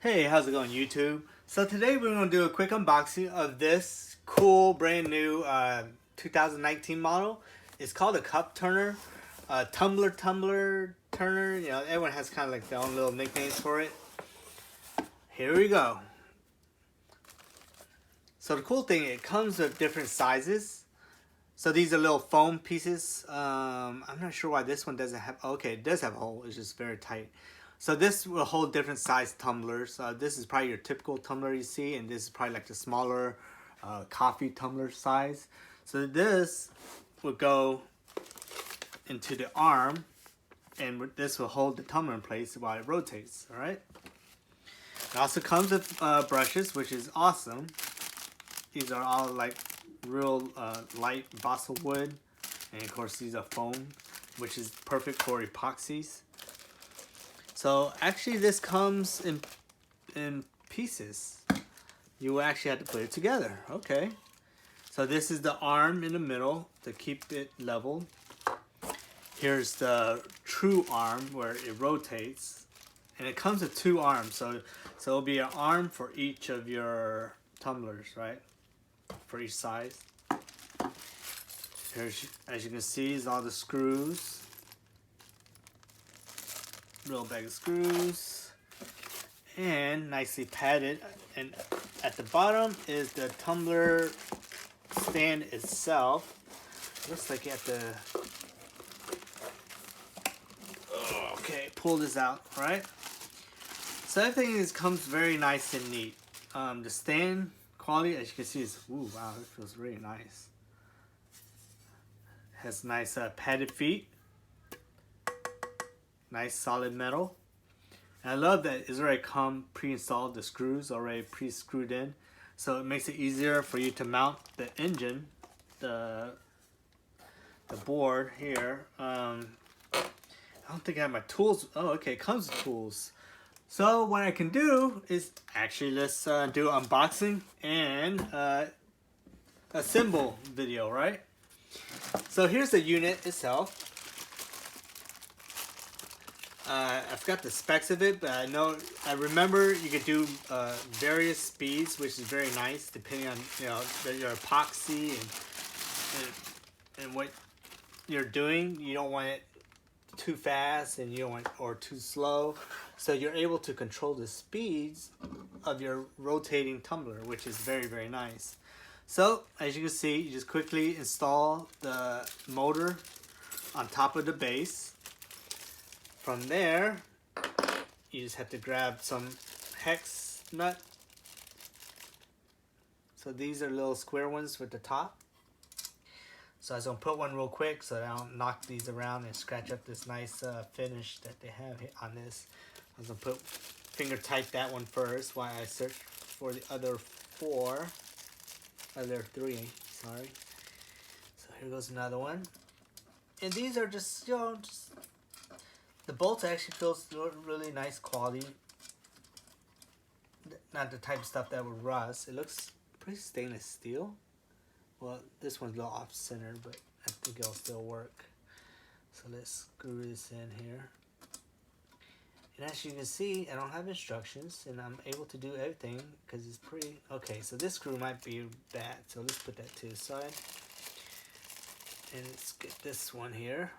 Hey, how's it going, YouTube? So today we're going to do a quick unboxing of this cool brand new 2019 model. It's called a cup turner, tumbler turner. You know, everyone has kind of like their own little nicknames for it. Here we go. So the cool thing, it comes with different sizes. So these are little foam pieces. I'm not sure why this one doesn't have. Okay, it does have a hole. It's just very tight. So this will hold different size tumblers. This is probably your typical tumbler you see, and this is probably like the smaller coffee tumbler size. So this will go into the arm, and this will hold the tumbler in place while it rotates. All right. It also comes with brushes, which is awesome. These are all like real light balsa wood, and of course these are foam, which is perfect for epoxies. So actually this comes in pieces. You actually have to put it together. Okay. So this is the arm in the middle to keep it level. Here's the true arm where it rotates. And it comes with two arms. So it'll be an arm for each of your tumblers, right? For each size. Here's, as you can see, is all the screws. Real bag of screws, and nicely padded. And at the bottom is the tumbler stand itself. Looks like you have to okay, pull this out, right? So everything comes very nice and neat. The stand quality, as you can see, is ooh, wow, it feels really nice. Has nice padded feet. Nice solid metal. And I love that it's already come pre-installed, the screws already pre-screwed in. So it makes it easier for you to mount the engine, the board here. I don't think I have my tools. Oh, okay, it comes with tools. So what I can do is actually let's do unboxing and assemble video, right? So here's the unit itself. I forgot the specs of it, but I remember you could do various speeds, which is very nice, depending on your epoxy and what you're doing. You don't want it too fast, and you don't want or too slow, so you're able to control the speeds of your rotating tumbler, which is very, very nice. So as you can see, you just quickly install the motor on top of the base. From there, you just have to grab some hex nut. So these are little square ones with the top. So I was gonna put one real quick so that I don't knock these around and scratch up this nice finish that they have on this. I was gonna put finger tight that one first while I search for the other three, sorry. So here goes another one. And these are just, the bolts actually feels really nice quality. Not the type of stuff that would rust. It looks pretty stainless steel. Well, this one's a little off-center, but I think it'll still work. So let's screw this in here. And as you can see, I don't have instructions, and I'm able to do everything because it's pretty... Okay, so this screw might be bad, so let's put that to the side. And let's get this one here.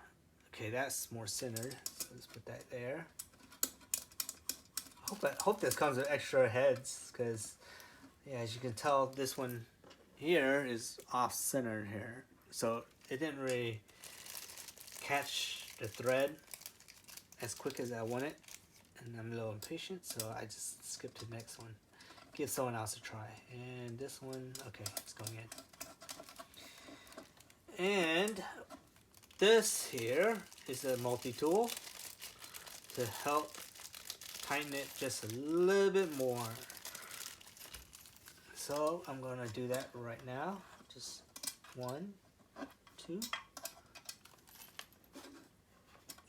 Okay, that's more centered, so let's put that there. I hope this comes with extra heads, because yeah, as you can tell, this one here is off-centered here, so it didn't really catch the thread as quick as I want it, and I'm a little impatient, so I just skipped to the next one. Give someone else a try. And this one, okay, it's going in. And this here is a multi-tool to help tighten it just a little bit more. So I'm going to do that right now. Just 1, 2,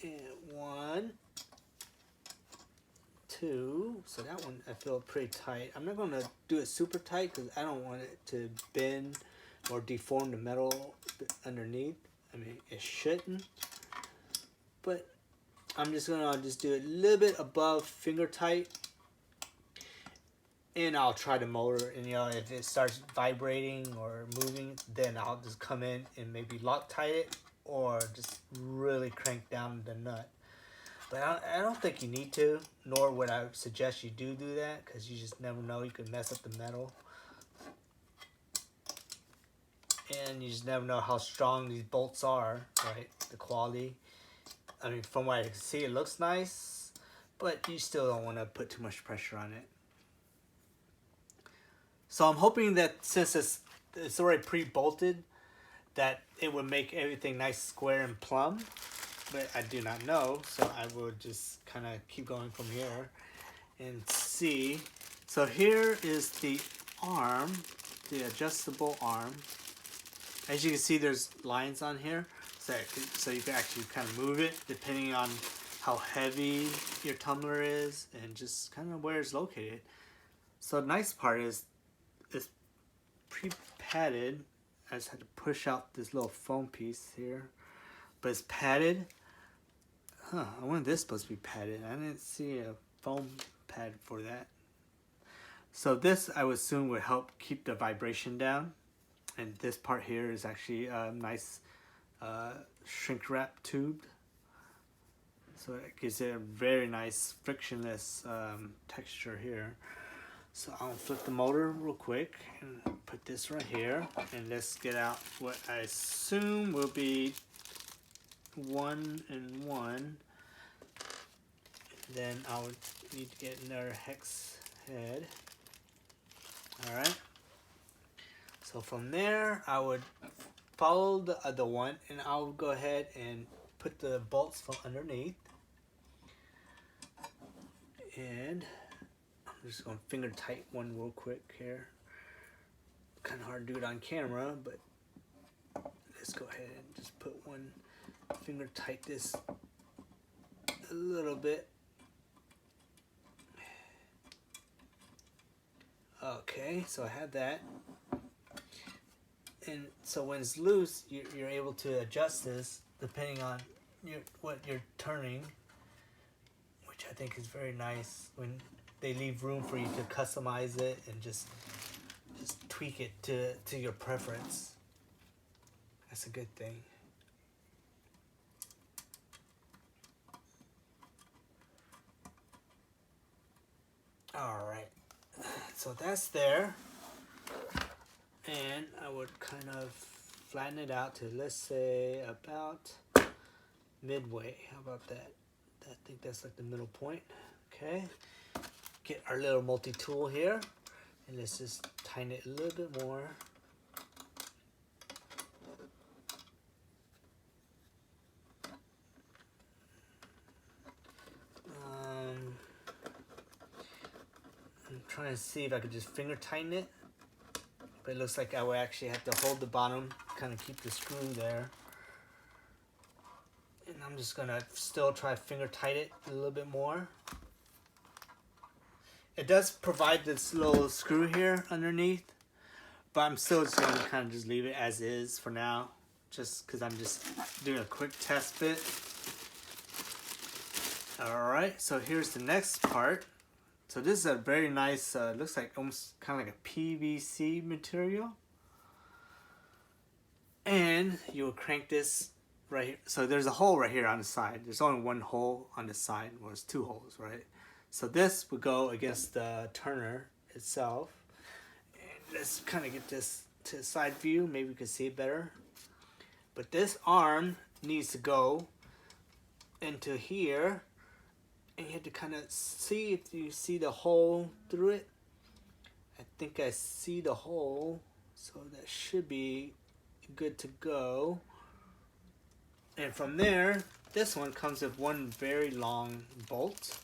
and 1, 2. So that one I feel pretty tight. I'm not going to do it super tight because I don't want it to bend or deform the metal underneath. I mean, it shouldn't, but I'm just gonna do it a little bit above finger tight, and I'll try the motor, and you know, if it starts vibrating or moving, then I'll just come in and maybe Loctite it or just really crank down the nut. But I don't think you need to, nor would I suggest you do that, because you just never know, you could mess up the metal. And you just never know how strong these bolts are, right? The quality. I mean, from what I can see, it looks nice, but you still don't want to put too much pressure on it. So I'm hoping that since it's already pre-bolted, that it would make everything nice, square, and plumb. But I do not know, so I will just kind of keep going from here and see. So here is the arm, the adjustable arm. As you can see, there's lines on here, so you can actually kind of move it depending on how heavy your tumbler is and just kind of where it's located. So the nice part is it's pre-padded. I just had to push out this little foam piece here, but it's padded. Huh, I wonder if this is supposed to be padded. I didn't see a foam pad for that. So this, I would assume, would help keep the vibration down. And this part here is actually a nice shrink wrap tube. So it gives it a very nice frictionless texture here. So I'll flip the motor real quick and put this right here. And let's get out what I assume will be 1 and 1. Then I would need to get another hex head. Alright. So from there, I would follow the other one, and I'll go ahead and put the bolts from underneath. And I'm just going to finger tight one real quick here. Kind of hard to do it on camera, but let's go ahead and just put one finger tight this a little bit. Okay, so I have that. And so when it's loose, you're able to adjust this depending on what you're turning, which I think is very nice when they leave room for you to customize it and just tweak it to your preference. That's a good thing. Alright, so that's there. And I would kind of flatten it out to, let's say, about midway. How about that? I think that's like the middle point. Okay. Get our little multi-tool here. And let's just tighten it a little bit more. I'm trying to see if I could just finger tighten it. But it looks like I would actually have to hold the bottom, kind of keep the screw there. And I'm just going to still try to finger tight it a little bit more. It does provide this little screw here underneath, but I'm still just going to kind of just leave it as is for now, just because I'm just doing a quick test fit. Alright, so here's the next part. So this is a very nice, looks like almost kind of like a PBC material. And you will crank this right here. So there's a hole right here on the side. There's only one hole on the side. Well, there's two holes, right? So this would go against the turner itself. And let's kind of get this to the side view. Maybe we can see it better. But this arm needs to go into here. And you have to kind of see if you see the hole through it. I think I see the hole, so that should be good to go. And from there, this one comes with one very long bolt.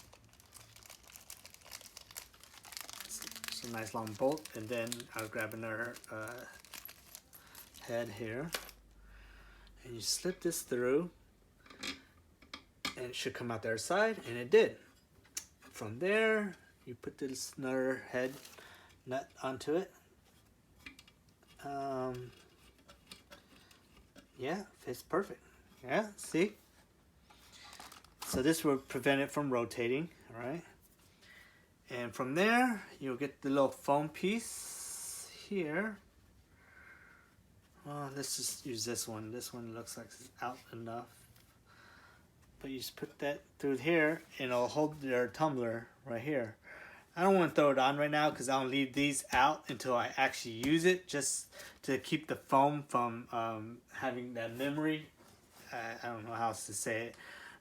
It's a nice long bolt, and then I'll grab another head here. And you slip this through. And it should come out the other side, and it did. From there, you put this another head nut onto it. Yeah, fits perfect. Yeah, see? So this will prevent it from rotating, all right? And from there, you'll get the little foam piece here. Let's just use this one. This one looks like it's out enough. But you just put that through here and it'll hold your tumbler right here. I don't want to throw it on right now because I'll leave these out until I actually use it, just to keep the foam from having that memory. I don't know how else to say it.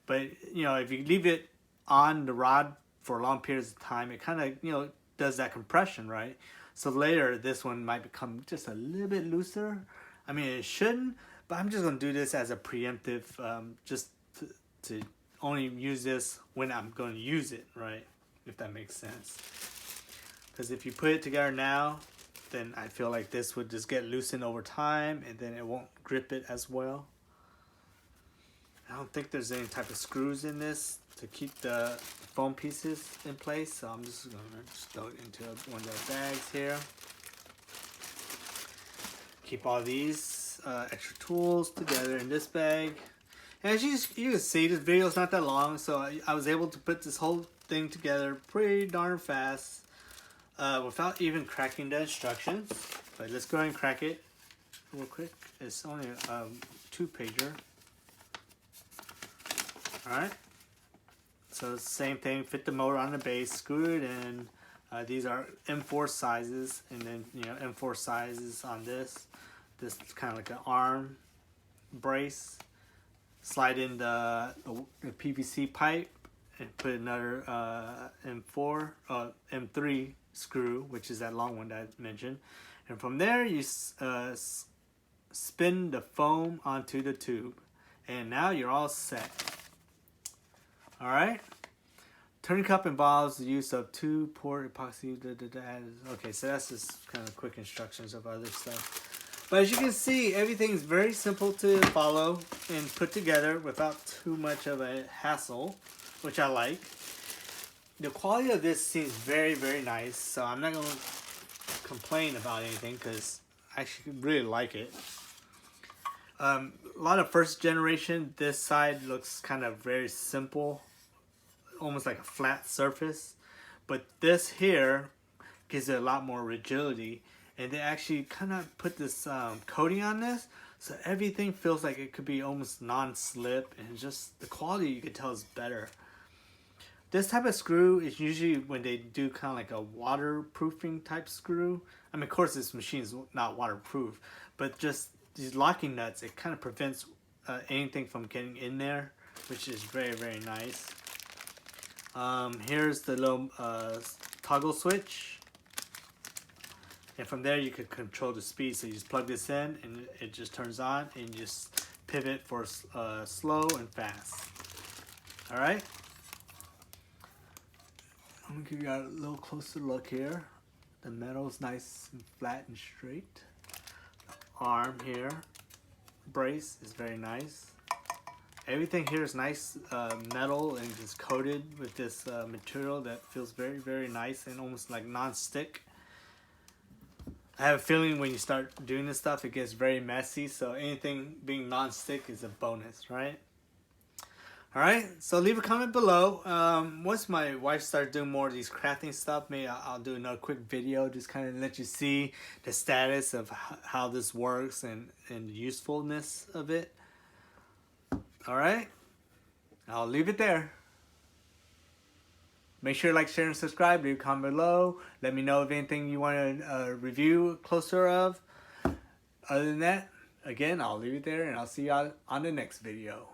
But, you know, if you leave it on the rod for long periods of time, it kind of, you know, does that compression, right? So later, this one might become just a little bit looser. I mean, it shouldn't, but I'm just going to do this as a preemptive, just to only use this when I'm going to use it, right? If that makes sense. Because if you put it together now, then I feel like this would just get loosened over time, and then it won't grip it as well. I don't think there's any type of screws in this to keep the foam pieces in place, so I'm just going to throw it into one of the bags here. Keep all these extra tools together in this bag. And as you can see, this video is not that long, so I was able to put this whole thing together pretty darn fast without even cracking the instructions. But let's go ahead and crack it real quick. It's only a 2-pager. Alright, so same thing, fit the motor on the base, screw it in. These are M4 sizes, and then, you know, M4 sizes on this. This is kind of like an arm brace. Slide in the PVC pipe and put another M3 screw, which is that long one that I mentioned. And from there, you spin the foam onto the tube. And now you're all set. Alright? Turning cup involves the use of 2-port epoxy. Okay, so that's just kind of quick instructions of other stuff. But as you can see, everything's very simple to follow and put together without too much of a hassle, which I like. The quality of this seems very, very nice, so I'm not going to complain about anything because I actually really like it. A lot of first generation, this side looks kind of very simple, almost like a flat surface. But this here gives it a lot more rigidity. And they actually kind of put this coating on this, so everything feels like it could be almost non-slip, and just the quality you could tell is better. This type of screw is usually when they do kind of like a waterproofing type screw. I mean, of course, this machine is not waterproof, but just these locking nuts, it kind of prevents anything from getting in there, which is very, very nice. Here's the little toggle switch. And from there you can control the speed, so you just plug this in and it just turns on, and you just pivot for slow and fast. Alright? I'm going to give you a little closer look here. The metal's nice and flat and straight. The arm here, brace, is very nice. Everything here is nice metal and just coated with this material that feels very, very nice and almost like non-stick. I have a feeling when you start doing this stuff, it gets very messy, so anything being non-stick is a bonus, right? Alright, so leave a comment below. Once my wife starts doing more of these crafting stuff, maybe I'll do another quick video, just kind of let you see the status of how this works and the usefulness of it. Alright, I'll leave it there. Make sure to like, share, and subscribe. Leave a comment below. Let me know if anything you want to review closer of. Other than that, again, I'll leave it there, and I'll see you on the next video.